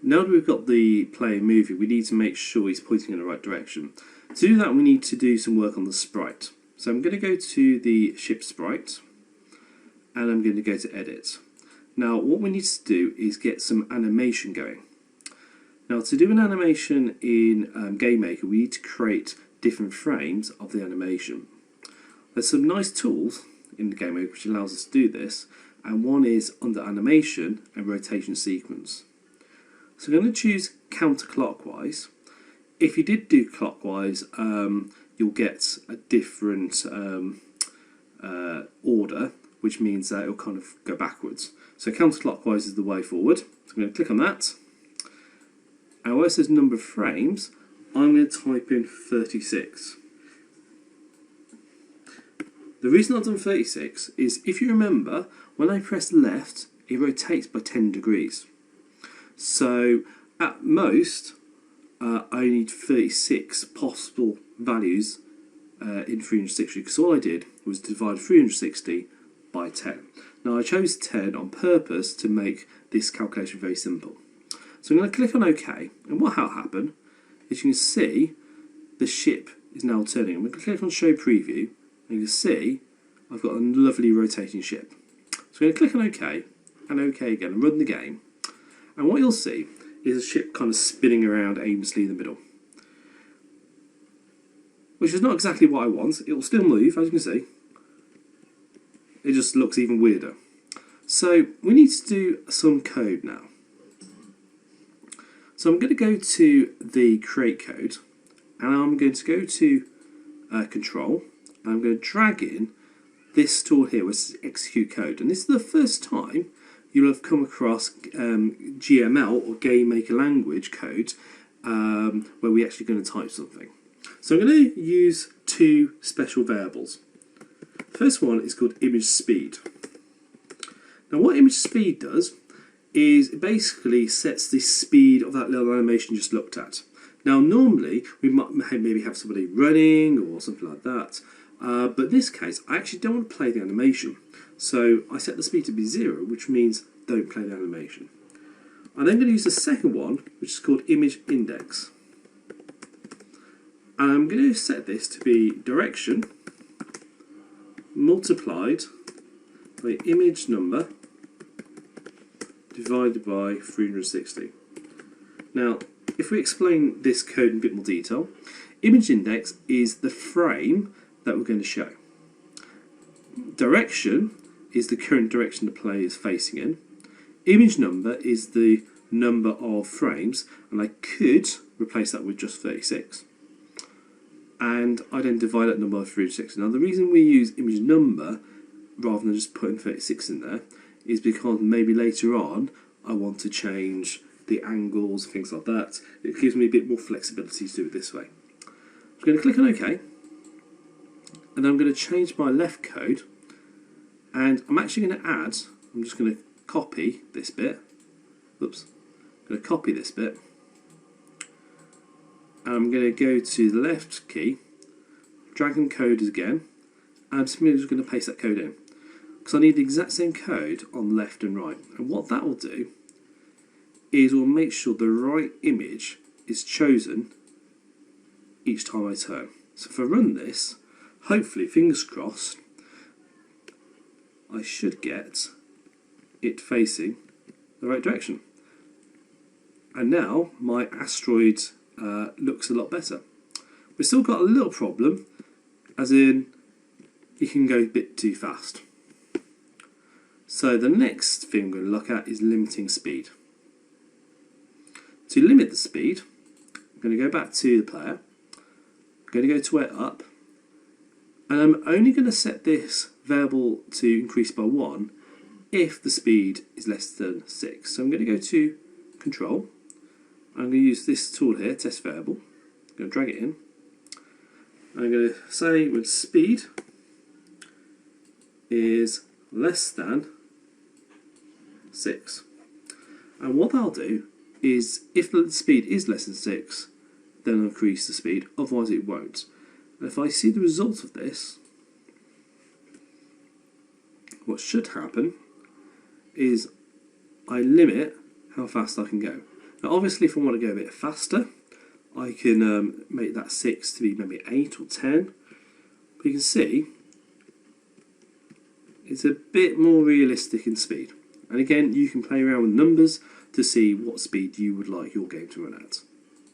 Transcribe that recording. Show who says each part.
Speaker 1: now that we've got the player moving, we need to make sure he's pointing in the right direction. To do that, we need to do some work on the sprite. So I'm going to go to the ship sprite, and I'm going to go to edit. Now what we need to do is get some animation going. Now to do an animation in Game Maker, we need to create different frames of the animation. There's some nice tools in the Game Maker which allows us to do this, and one is under animation and rotation sequence. So I'm going to choose counterclockwise. If you did do clockwise, you'll get a different order, which means that it'll kind of go backwards. So counterclockwise is the way forward. So I'm going to click on that. And where it says number of frames, I'm going to type in 36. The reason I've done 36 is, if you remember, when I press left, it rotates by 10 degrees. So at most, I need 36 possible values in 360, because all I did was divide 360 by 10. Now I chose 10 on purpose to make this calculation very simple. So I'm going to click on OK, and what will happen is you can see the ship is now turning. I'm going to click on Show Preview, and you can see I've got a lovely rotating ship. So I'm going to click on OK, and OK again, and run the game. And what you'll see is a ship kind of spinning around aimlessly in the middle, which is not exactly what I want. It will still move, as you can see. It just looks even weirder. So we need to do some code now. So I'm going to go to the create code, and I'm going to go to control, and I'm going to drag in this tool here, which is execute code. And this is the first time you'll have come across GML, or Game Maker Language code, where we're actually going to type something. So I'm going to use two special variables. The first one is called image speed. Now what image speed does is it basically sets the speed of that little animation you just looked at. Now normally we might maybe have somebody running or something like that, but in this case I actually don't want to play the animation. So I set the speed to be 0, which means don't play the animation. I'm then going to use the second one, which is called image index. And I'm going to set this to be direction multiplied by image number divided by 360. Now, if we explain this code in a bit more detail, image index is the frame that we're going to show. Direction is the current direction the player is facing in. Image number is the number of frames, and I could replace that with just 36. And I then divide that number by 360. Now the reason we use image number rather than just putting 36 in there is because maybe later on I want to change the angles, things like that. It gives me a bit more flexibility to do it this way. I'm going to click on OK, and I'm going to change my left code, and I'm actually going to add, I'm just going to copy this bit, oops, I'm going to copy this bit, and I'm going to go to the left key, drag in code again, and I'm simply just going to paste that code in, because I need the exact same code on left and right. And what that will do is we'll make sure the right image is chosen each time I turn. So if I run this, hopefully, fingers crossed, I should get it facing the right direction. And now my asteroid looks a lot better. We've still got a little problem, as in it can go a bit too fast. So the next thing I'm going to look at is limiting speed. To limit the speed, I'm going to go back to the player, I'm going to go to up, and I'm only going to set this variable to increase by 1 if the speed is less than 6. So I'm going to go to control, I'm going to use this tool here, test variable, I'm going to drag it in, I'm going to say when speed is less than 6. And what I'll do is, if the speed is less than 6, then I'll increase the speed, otherwise it won't. And if I see the result of this, what should happen is I limit how fast I can go. Now obviously if I want to go a bit faster, I can make that 6 to be maybe 8 or 10. But you can see it's a bit more realistic in speed. And again, you can play around with numbers to see what speed you would like your game to run at.